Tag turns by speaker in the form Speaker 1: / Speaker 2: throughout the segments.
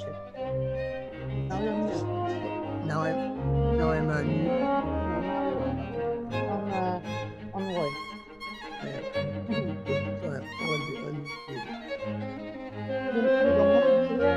Speaker 1: chuyện.
Speaker 2: Nấu giống được.
Speaker 1: Nấu em, nấu em như
Speaker 2: Con con quỳnh.
Speaker 1: em quên bị ơn gì.
Speaker 2: Đi con mất tí á.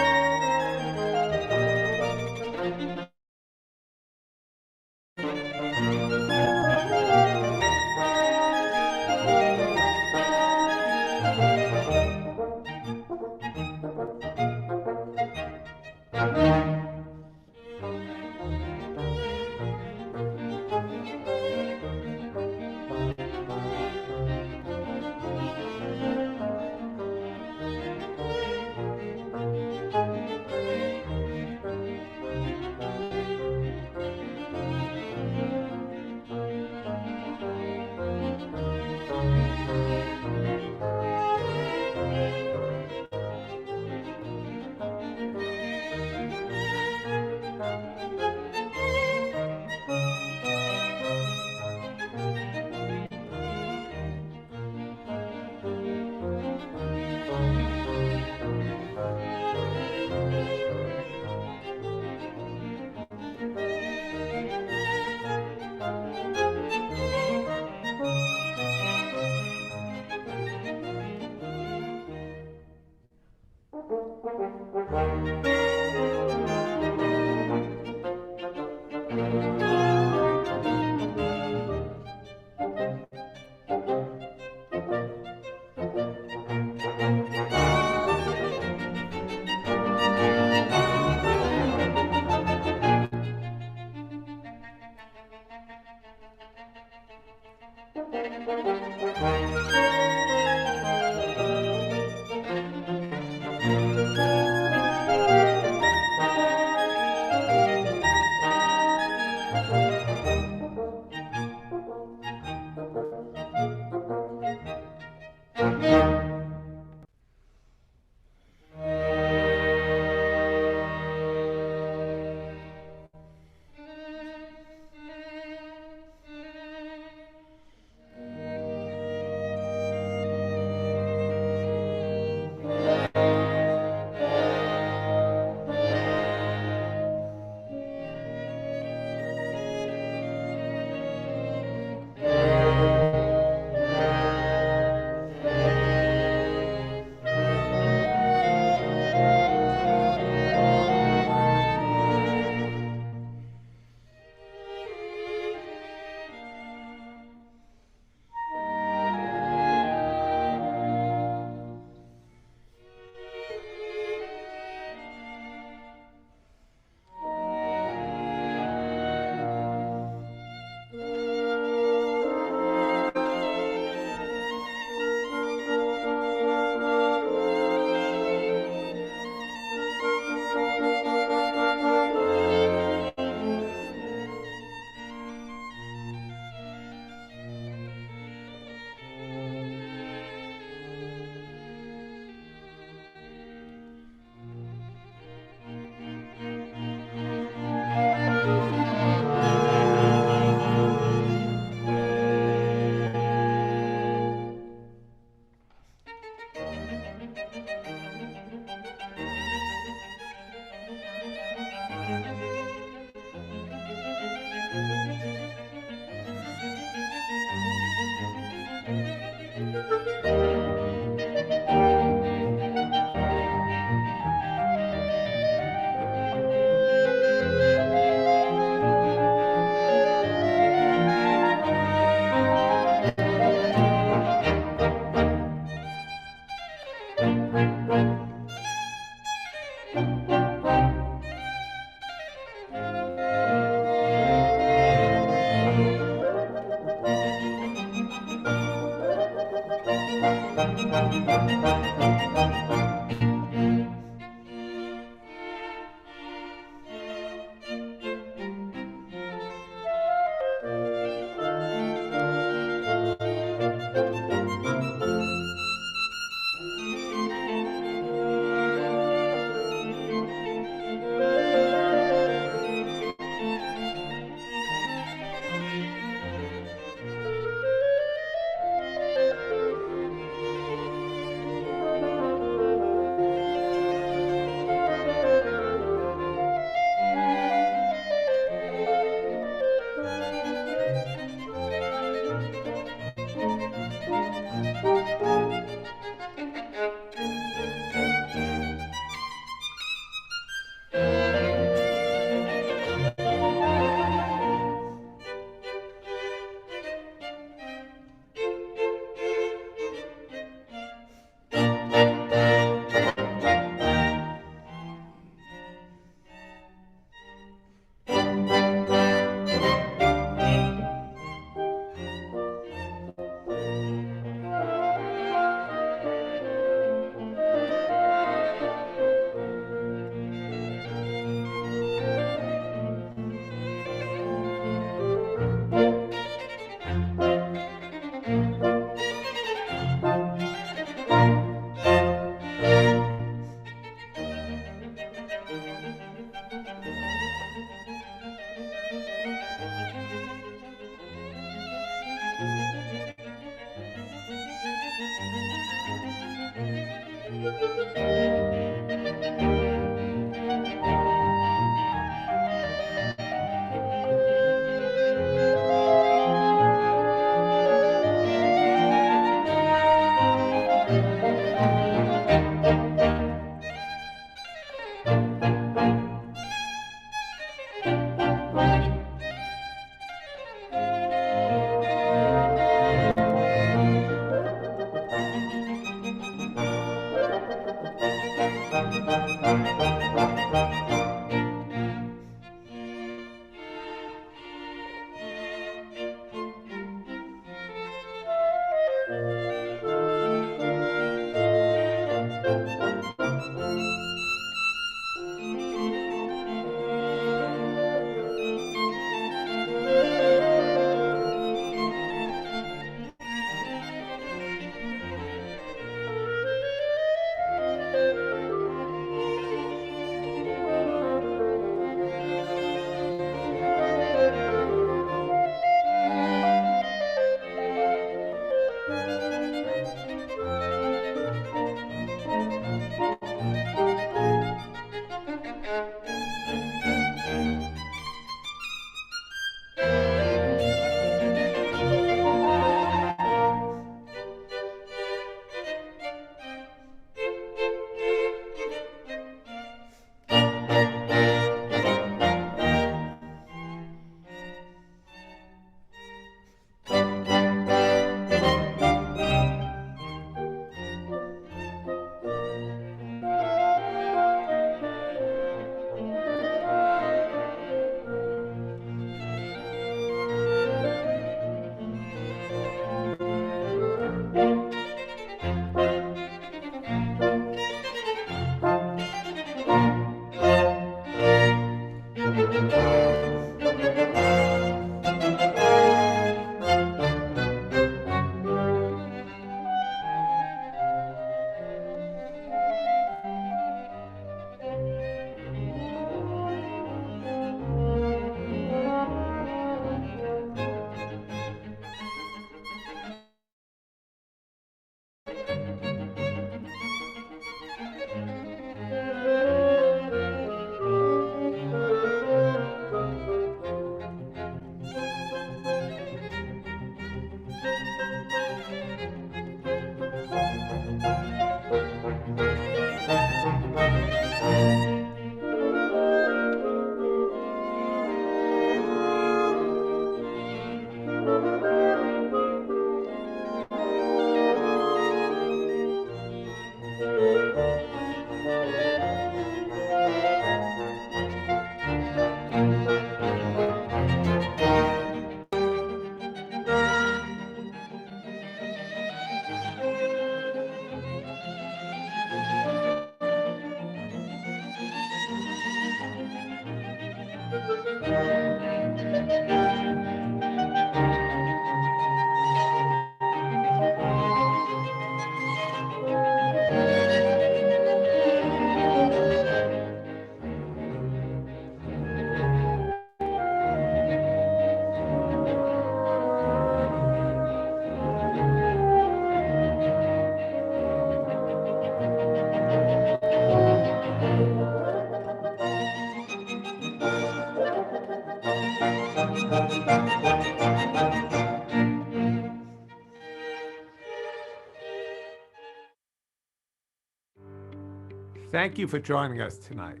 Speaker 3: Thank you for joining us tonight.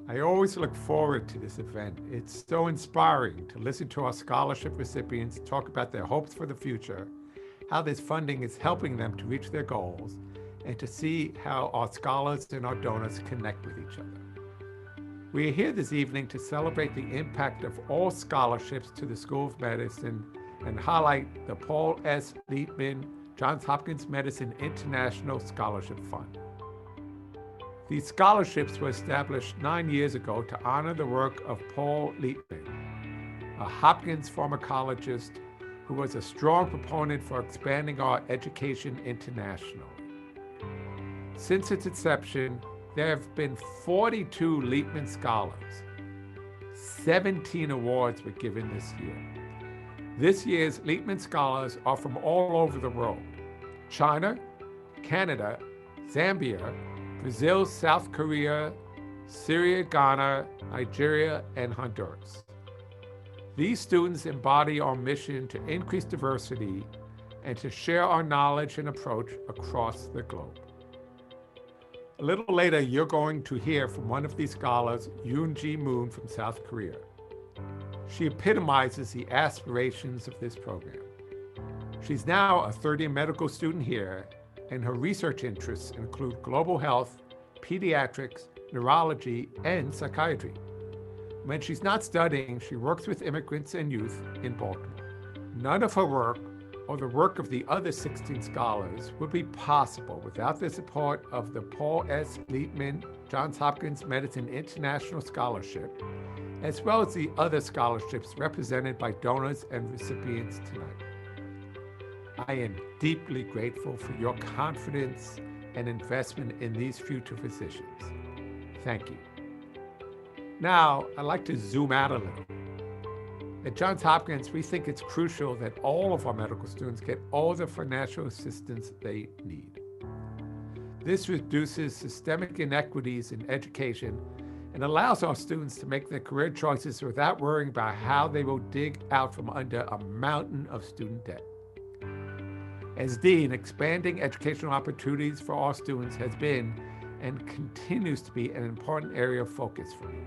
Speaker 3: I always look forward to this event. It's so inspiring to listen to our scholarship recipients talk about their hopes for the future, how this funding is helping them to reach their goals, and to see how our scholars and our donors connect with each other. We are here this evening to celebrate the impact of all scholarships to the School of Medicine and highlight the Paul S. Liebman Johns Hopkins Medicine International Scholarship Fund. These scholarships were established 9 years ago to honor the work of Paul Liebman, a Hopkins pharmacologist who was a strong proponent for expanding our education internationally. Since its inception, there have been 42 Liebman Scholars. 17 awards were given this year. This year's Liebman Scholars are from all over the world: China, Canada, Zambia, Brazil, South Korea, Syria, Ghana, Nigeria, and Honduras. These students embody our mission to increase diversity and to share our knowledge and approach across the globe. A little later, you're going to hear from one of these scholars, Yoon-ji Moon from South Korea. She epitomizes the aspirations of this program. She's now a third-year medical student here, and her research interests include global health, pediatrics, neurology, and psychiatry. When she's not studying, she works with immigrants and youth in Baltimore. None of her work or the work of the other 16 scholars would be possible without the support of the Paul S. Liebman Johns Hopkins Medicine International Scholarship, as well as the other scholarships represented by donors and recipients tonight. I am deeply grateful for your confidence and investment in these future physicians. Thank you. Now, I'd like to zoom out a little. At Johns Hopkins, we think it's crucial that all of our medical students get all the financial assistance they need. This reduces systemic inequities in education and allows our students to make their career choices without worrying about how they will dig out from under a mountain of student debt. As Dean, expanding educational opportunities for our students has been and continues to be an important area of focus for me.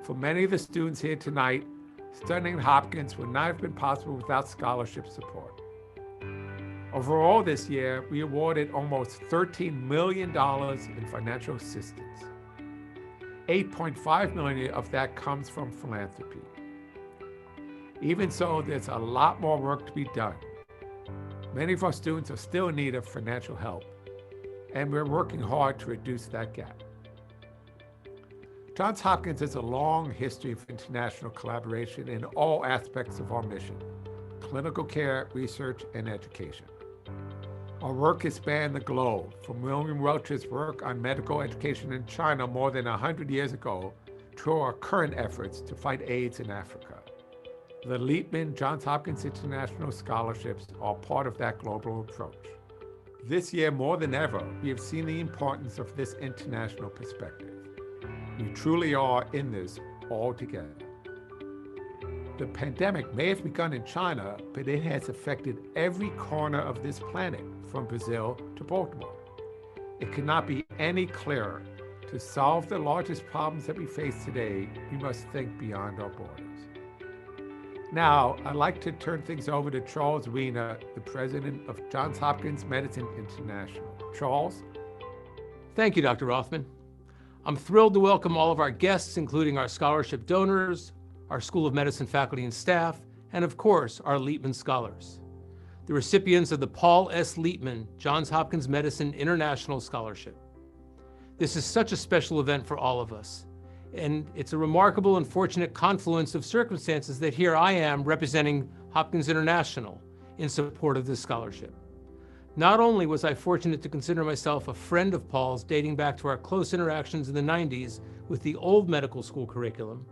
Speaker 3: For many of the students here tonight, studying at Hopkins would not have been possible without scholarship support. Overall this year, we awarded almost $13 million in financial assistance. $8.5 million of that comes from philanthropy. Even so, there's a lot more work to be done. Many of our students are still in need of financial help, and we're working hard to reduce that gap. Johns Hopkins has a long history of international collaboration in all aspects of our mission: clinical care, research, and education. Our work has spanned the globe, from William Welch's work on medical education in China more than 100 years ago to our current efforts to fight AIDS in Africa. The Liebman Johns Hopkins International Scholarships are part of that global approach. This year, more than ever, we have seen the importance of this international perspective. We truly are in this all together. The pandemic may have begun in China, but it has affected every corner of this planet, from Brazil to Baltimore. It could not be any clearer. To solve the largest problems that we face today, we must think beyond our borders. Now, I'd like to turn things over to Charles Wiener, the president of Johns Hopkins Medicine International. Charles?
Speaker 4: Thank you, Dr. Rothman. I'm thrilled to welcome all of our guests, including our scholarship donors, our School of Medicine faculty and staff, and of course, our Liebman Scholars, the recipients of the Paul S. Liebman Johns Hopkins Medicine International Scholarship. This is such a special event for all of us, and it's a remarkable and fortunate confluence of circumstances that here I am representing Hopkins International in support of this scholarship. Not only was I fortunate to consider myself a friend of Paul's dating back to our close interactions in the 90s with the old medical school curriculum,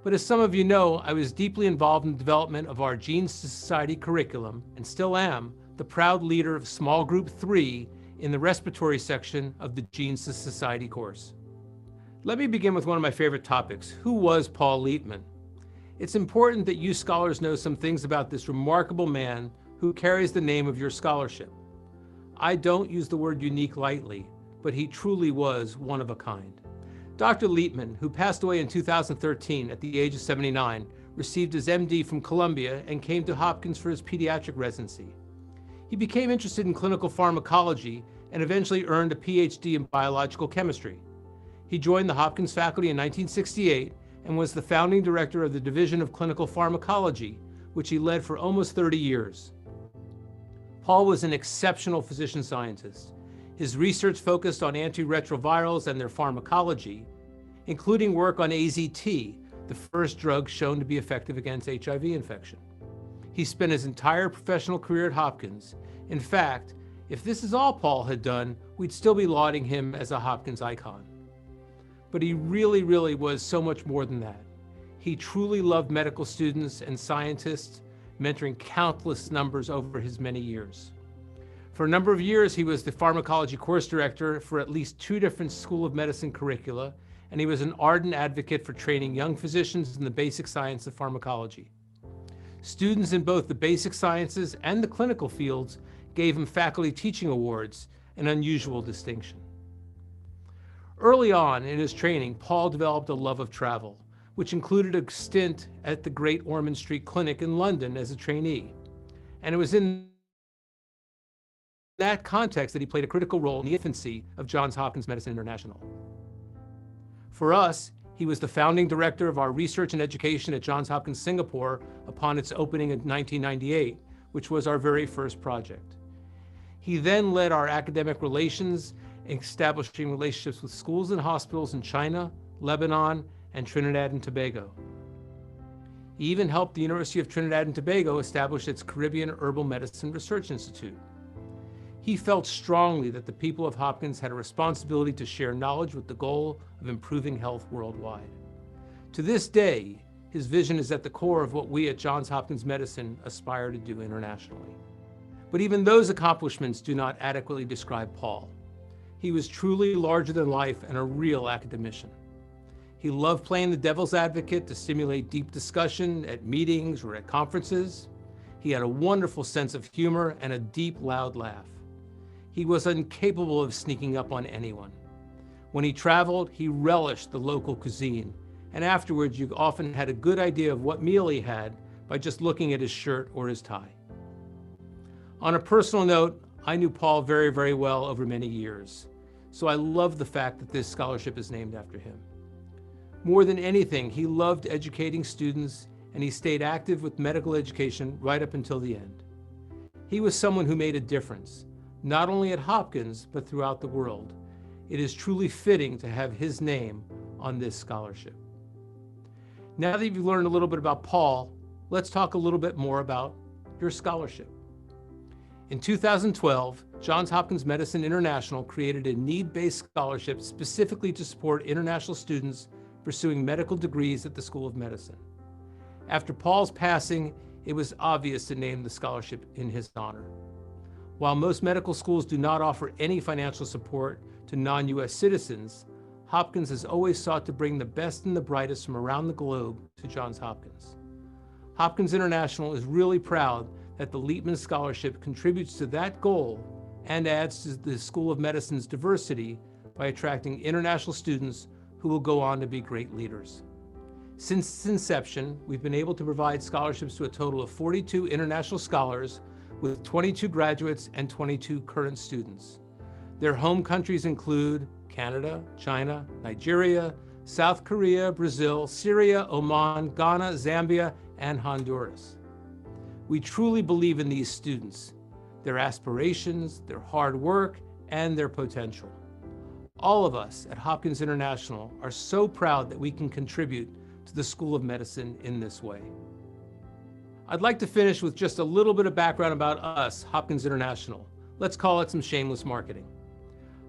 Speaker 4: but as some of you know, I was deeply involved in the development of our Genes to Society curriculum and still am the proud leader of Small Group 3 in the respiratory section of the Genes to Society course. Let me begin with one of my favorite topics. Who was Paul Liebman? It's important that you scholars know some things about this remarkable man who carries the name of your scholarship. I don't use the word unique lightly, but he truly was one of a kind. Dr. Liepman, who passed away in 2013 at the age of 79, received his MD from Columbia and came to Hopkins for his pediatric residency. He became interested in clinical pharmacology and eventually earned a PhD in biological chemistry. He joined the Hopkins faculty in 1968 and was the founding director of the Division of Clinical Pharmacology, which he led for almost 30 years. Paul was an exceptional physician scientist. His research focused on antiretrovirals and their pharmacology, including work on AZT, the first drug shown to be effective against HIV infection. He spent his entire professional career at Hopkins. In fact, if this is all Paul had done, we'd still be lauding him as a Hopkins icon. But he really was so much more than that. He truly loved medical students and scientists, mentoring countless numbers over his many years. For a number of years, he was the pharmacology course director for at least 2 different School of Medicine curricula, and he was an ardent advocate for training young physicians in the basic science of pharmacology. Students in both the basic sciences and the clinical fields gave him faculty teaching awards, an unusual distinction. Early on in his training, Paul developed a love of travel, which included a stint at the Great Ormond Street Clinic in London as a trainee. And it was in that context that he played a critical role in the infancy of Johns Hopkins Medicine International. For us, he was the founding director of our research and education at Johns Hopkins Singapore upon its opening in 1998, which was our very first project. He then led our academic relations, establishing relationships with schools and hospitals in China, Lebanon, and Trinidad and Tobago. He even helped the University of Trinidad and Tobago establish its Caribbean Herbal Medicine Research Institute. He felt strongly that the people of Hopkins had a responsibility to share knowledge with the goal of improving health worldwide. To this day, his vision is at the core of what we at Johns Hopkins Medicine aspire to do internationally. But even those accomplishments do not adequately describe Paul. He was truly larger than life and a real academician. He loved playing the devil's advocate to stimulate deep discussion at meetings or at conferences. He had a wonderful sense of humor and a deep, loud laugh. He was incapable of sneaking up on anyone. When he traveled, he relished the local cuisine, and afterwards you often had a good idea of what meal he had by just looking at his shirt or his tie. On a personal note, I knew Paul very well over many years, so I love the fact that this scholarship is named after him. More than anything, he loved educating students, and he stayed active with medical education right up until the end. He was someone who made a difference, not only at Hopkins, but throughout the world. It is truly fitting to have his name on this scholarship. Now that you've learned a little bit about Paul, let's talk a little bit more about your scholarship. In 2012, Johns Hopkins Medicine International created a need-based scholarship specifically to support international students pursuing medical degrees at the School of Medicine. After Paul's passing, it was obvious to name the scholarship in his honor. While most medical schools do not offer any financial support to non-US citizens, Hopkins has always sought to bring the best and the brightest from around the globe to Johns Hopkins. Hopkins International is really proud that the Liepman Scholarship contributes to that goal and adds to the School of Medicine's diversity by attracting international students who will go on to be great leaders. Since its inception, we've been able to provide scholarships to a total of 42 international scholars with 22 graduates and 22 current students. Their home countries include Canada, China, Nigeria, South Korea, Brazil, Syria, Oman, Ghana, Zambia, and Honduras. We truly believe in these students, their aspirations, their hard work, and their potential. All of us at Hopkins International are so proud that we can contribute to the School of Medicine in this way. I'd like to finish with just a little bit of background about us, Hopkins International. Let's call it some shameless marketing.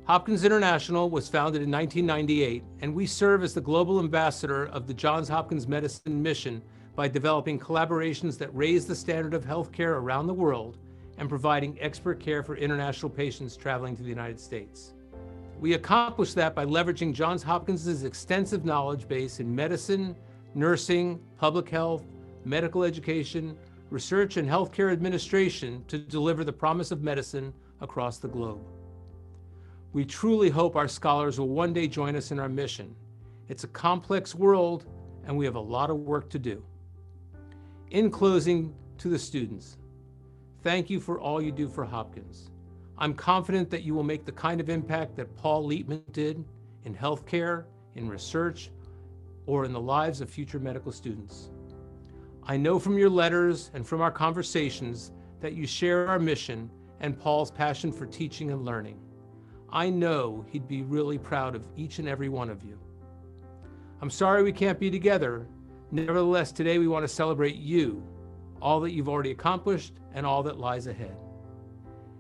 Speaker 4: Hopkins International was founded in 1998, and we serve as the global ambassador of the Johns Hopkins Medicine mission by developing collaborations that raise the standard of healthcare around the world and providing expert care for international patients traveling to the United States. We accomplish that by leveraging Johns Hopkins' extensive knowledge base in medicine, nursing, public health, medical education, research, and healthcare administration to deliver the promise of medicine across the globe. We truly hope our scholars will one day join us in our mission. It's a complex world, and we have a lot of work to do. In closing, to the students, thank you for all you do for Hopkins. I'm confident that you will make the kind of impact that Paul Liebman did in healthcare, in research, or in the lives of future medical students. I know from your letters and from our conversations that you share our mission and Paul's passion for teaching and learning. I know he'd be really proud of each and every one of you. I'm sorry we can't be together. Nevertheless, today we want to celebrate you, all that you've already accomplished and all that lies ahead.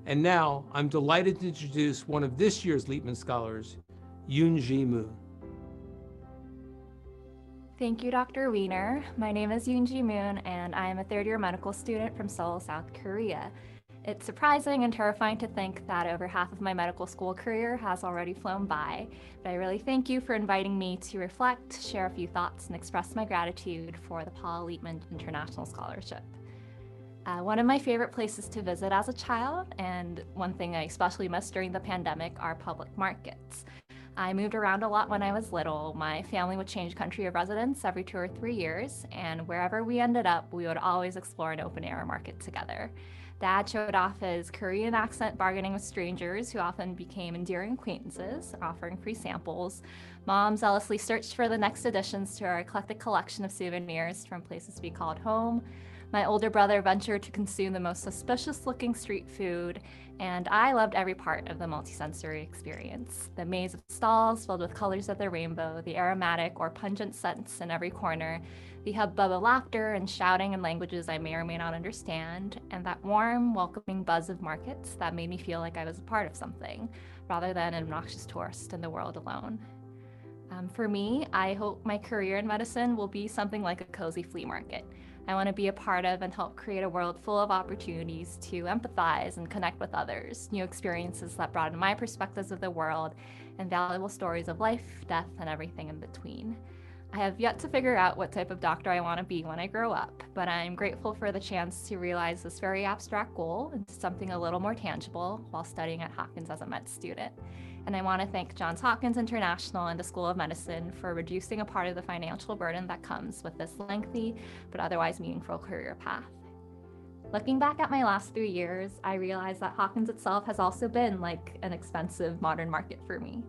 Speaker 4: And now I'm delighted to introduce one of this year's Liebman Scholars, Yoon-ji Moon.
Speaker 5: Thank you, Dr. Wiener. My name is Yoon-ji Moon, and I am a third-year medical student from Seoul, South Korea. It's surprising and terrifying to think that over half of my medical school career has already flown by, but I really thank you for inviting me to reflect, share a few thoughts, and express my gratitude for the Paul Liebman International Scholarship. One of my favorite places to visit as a child, and one thing I especially missed during the pandemic, are public markets. I moved around a lot when I was little. My family would change country of residence every 2 or 3 years, and wherever we ended up, we would always explore an open-air market together. Dad showed off his Korean accent bargaining with strangers who often became endearing acquaintances, offering free samples. Mom zealously searched for the next additions to our eclectic collection of souvenirs from places we called home. My older brother ventured to consume the most suspicious-looking street food, and I loved every part of the multisensory experience. The maze of stalls filled with colors of the rainbow, the aromatic or pungent scents in every corner, the hubbub of laughter and shouting in languages I may or may not understand, and that warm, welcoming buzz of markets that made me feel like I was a part of something, rather than an obnoxious tourist in the world alone. For me, I hope my career in medicine will be something like a cozy flea market. I want to be a part of and help create a world full of opportunities to empathize and connect with others, new experiences that broaden my perspectives of the world, and valuable stories of life, death, and everything in between. I have yet to figure out what type of doctor I want to be when I grow up, but I'm grateful for the chance to realize this very abstract goal into something a little more tangible while studying at Hopkins as a med student. And I want to thank Johns Hopkins International and the School of Medicine for reducing a part of the financial burden that comes with this lengthy but otherwise meaningful career path. Looking back at my last 3 years, I realized that Hopkins itself has also been like an expensive modern market for me.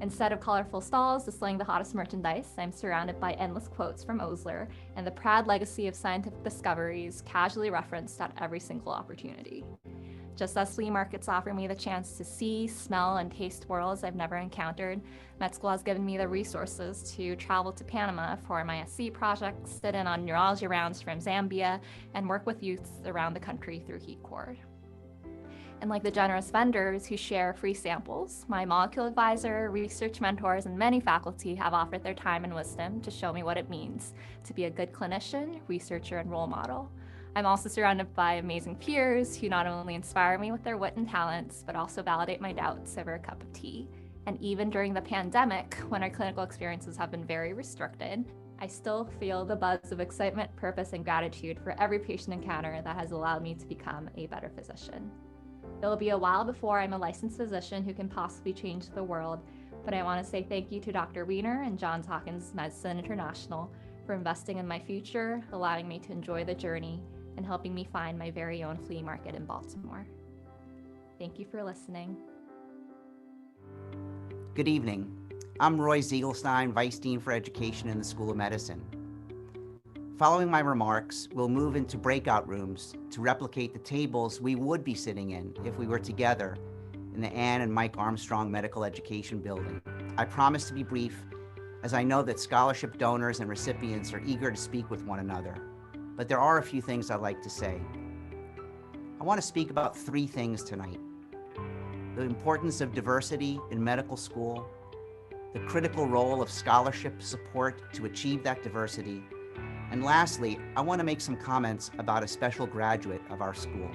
Speaker 5: Instead of colorful stalls displaying the hottest merchandise, I'm surrounded by endless quotes from Osler and the proud legacy of scientific discoveries casually referenced at every single opportunity. Just as flea markets offer me the chance to see, smell, and taste worlds I've never encountered, med school has given me the resources to travel to Panama for my SC project, sit in on neurology rounds from Zambia, and work with youths around the country through HeatCord. And like the generous vendors who share free samples, my molecule advisor, research mentors, and many faculty have offered their time and wisdom to show me what it means to be a good clinician, researcher, and role model. I'm also surrounded by amazing peers who not only inspire me with their wit and talents, but also validate my doubts over a cup of tea. And even during the pandemic, when our clinical experiences have been very restricted, I still feel the buzz of excitement, purpose, and gratitude for every patient encounter that has allowed me to become a better physician. It will be a while before I'm a licensed physician who can possibly change the world, but I want to say thank you to Dr. Wiener and Johns Hopkins Medicine International for investing in my future, allowing me to enjoy the journey, and helping me find my very own flea market in Baltimore. Thank you for listening.
Speaker 6: Good evening. I'm Roy Ziegelstein, Vice Dean for Education in the School of Medicine. Following my remarks, we'll move into breakout rooms to replicate the tables we would be sitting in if we were together in the Ann and Mike Armstrong Medical Education Building. I promise to be brief, as I know that scholarship donors and recipients are eager to speak with one another. But there are a few things I'd like to say. I want to speak about 3 things tonight: the importance of diversity in medical school, the critical role of scholarship support to achieve that diversity, and lastly, I want to make some comments about a special graduate of our school.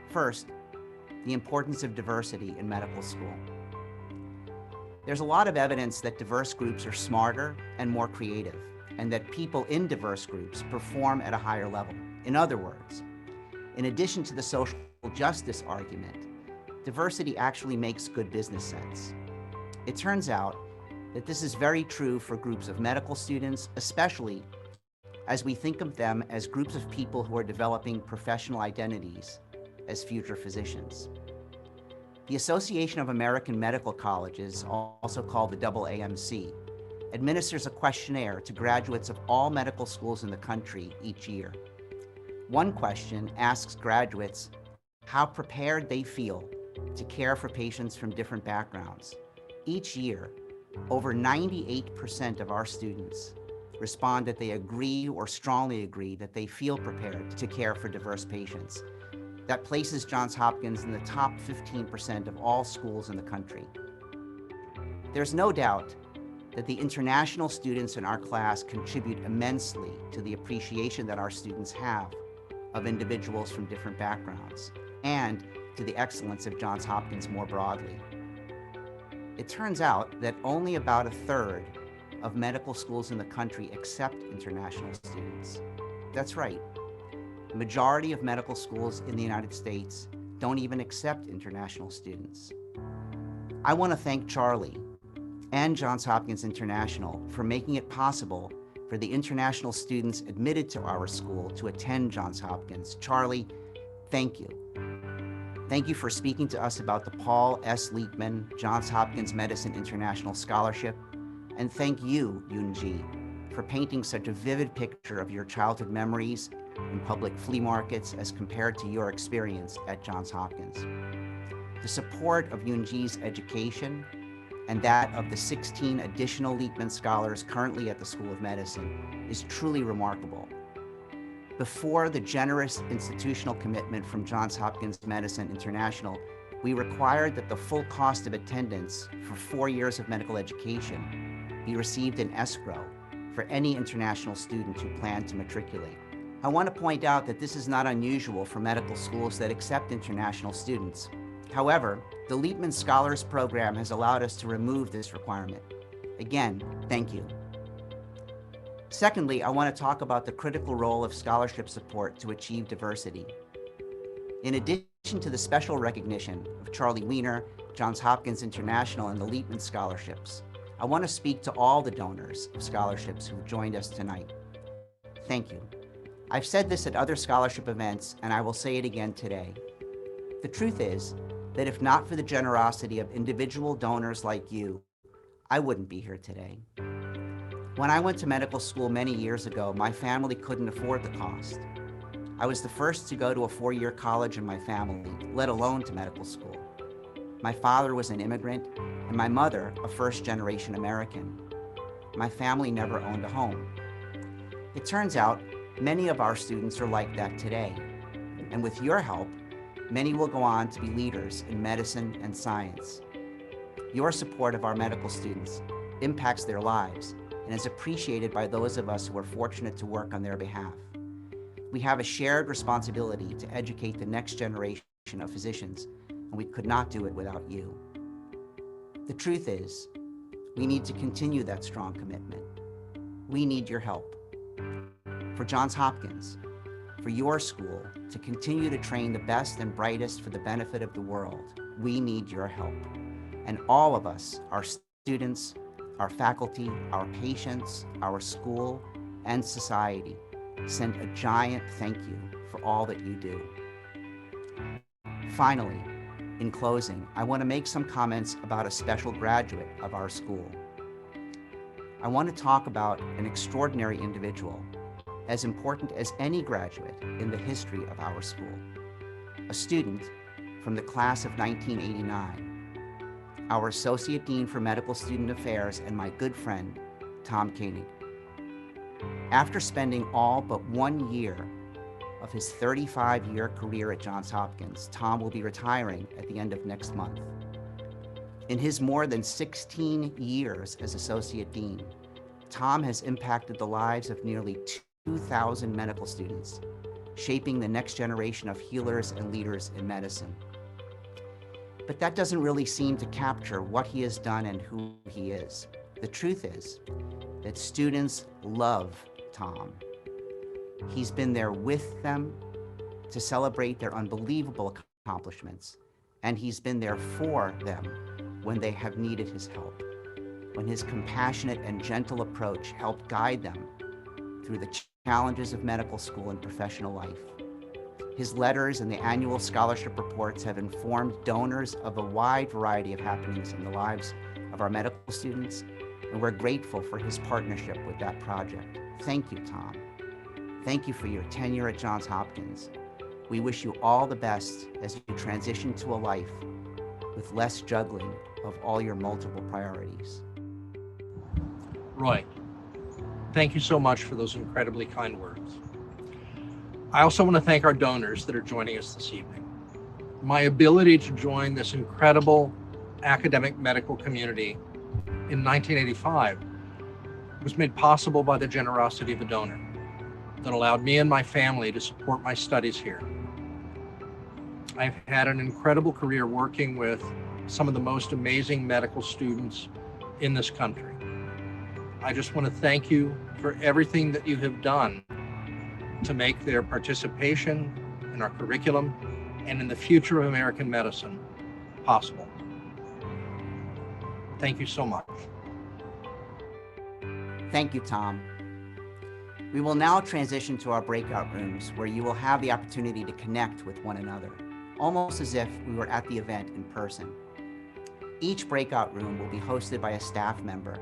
Speaker 6: First, the importance of diversity in medical school. There's a lot of evidence that diverse groups are smarter and more creative, and that people in diverse groups perform at a higher level. In other words, in addition to the social justice argument, diversity actually makes good business sense. It turns out that this is very true for groups of medical students, especially as we think of them as groups of people who are developing professional identities as future physicians. The Association of American Medical Colleges, also called the AAMC, administers a questionnaire to graduates of all medical schools in the country each year. One question asks graduates how prepared they feel to care for patients from different backgrounds. Each year, over 98% of our students respond that they agree or strongly agree that they feel prepared to care for diverse patients. That places Johns Hopkins in the top 15% of all schools in the country. There's no doubt that the international students in our class contribute immensely to the appreciation that our students have of individuals from different backgrounds and to the excellence of Johns Hopkins more broadly. It turns out that only about a third of medical schools in the country accept international students. That's right. The majority of medical schools in the United States don't even accept international students. I want to thank Charlie and Johns Hopkins International for making it possible for the international students admitted to our school to attend Johns Hopkins. Charlie, thank you. Thank you for speaking to us about the Paul S. Liepman Johns Hopkins Medicine International Scholarship. And thank you, Yoonji, for painting such a vivid picture of your childhood memories in public flea markets as compared to your experience at Johns Hopkins. The support of Yoonji's education and that of the 16 additional Liepman scholars currently at the School of Medicine is truly remarkable. Before the generous institutional commitment from Johns Hopkins Medicine International, we required that the full cost of attendance for 4 years of medical education be received in escrow for any international student who planned to matriculate. I want to point out that this is not unusual for medical schools that accept international students. However, the Liepman Scholars Program has allowed us to remove this requirement. Again, thank you. Secondly, I want to talk about the critical role of scholarship support to achieve diversity. In addition to the special recognition of Charlie Wiener, Johns Hopkins International, and the Liepman Scholarships, I want to speak to all the donors of scholarships who've joined us tonight. Thank you. I've said this at other scholarship events, and I will say it again today. The truth is that if not for the generosity of individual donors like you, I wouldn't be here today. When I went to medical school many years ago, my family couldn't afford the cost. I was the first to go to a 4-year college in my family, let alone to medical school. My father was an immigrant, and my mother a first-generation American. My family never owned a home. It turns out many of our students are like that today, and with your help, many will go on to be leaders in medicine and science. Your support of our medical students impacts their lives and is appreciated by those of us who are fortunate to work on their behalf. We have a shared responsibility to educate the next generation of physicians, and we could not do it without you. The truth is, we need to continue that strong commitment. We need your help. For Johns Hopkins, for your school to continue to train the best and brightest for the benefit of the world, we need your help. And all of us, our students, our faculty, our patients, our school, and society, send a giant thank you for all that you do. Finally, in closing, I want to make some comments about a special graduate of our school. I want to talk about an extraordinary individual, as important as any graduate in the history of our school. A student from the class of 1989, our Associate Dean for Medical Student Affairs and my good friend, Tom Koenig. After spending all but 1 year of his 35-year career at Johns Hopkins, Tom will be retiring at the end of next month. In his more than 16 years as Associate Dean, Tom has impacted the lives of nearly 2,000 medical students, shaping the next generation of healers and leaders in medicine. But that doesn't really seem to capture what he has done and who he is. The truth is that students love Tom. He's been there with them to celebrate their unbelievable accomplishments and he's been there for them when they have needed his help, when his compassionate and gentle approach helped guide them through the challenges of medical school and professional life. His letters and the annual scholarship reports have informed donors of a wide variety of happenings in the lives of our medical students, and we're grateful for his partnership with that project. Thank you, Tom. Thank you for your tenure at Johns Hopkins. We wish you all the best as you transition to a life with less juggling of all your multiple priorities.
Speaker 7: Roy, thank you so much for those incredibly kind words. I also want to thank our donors that are joining us this evening. My ability to join this incredible academic medical community in 1985 was made possible by the generosity of a donor that allowed me and my family to support my studies here. I've had an incredible career working with some of the most amazing medical students in this country. I just want to thank you for everything that you have done to make their participation in our curriculum and in the future of American medicine possible. Thank you so much.
Speaker 6: Thank you, Tom. We will now transition to our breakout rooms where you will have the opportunity to connect with one another, almost as if we were at the event in person. Each breakout room will be hosted by a staff member.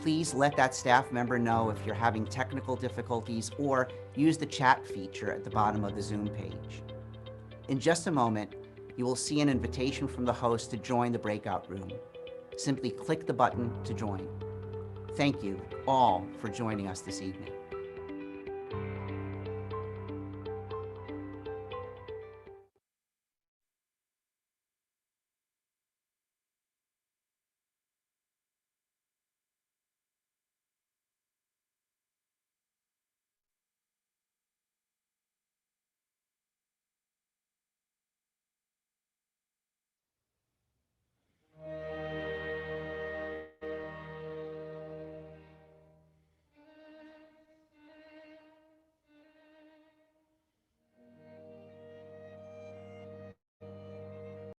Speaker 6: Please let that staff member know if you're having technical difficulties or use the chat feature at the bottom of the Zoom page. In just a moment, you will see an invitation from the host to join the breakout room. Simply click the button to join. Thank you all for joining us this evening.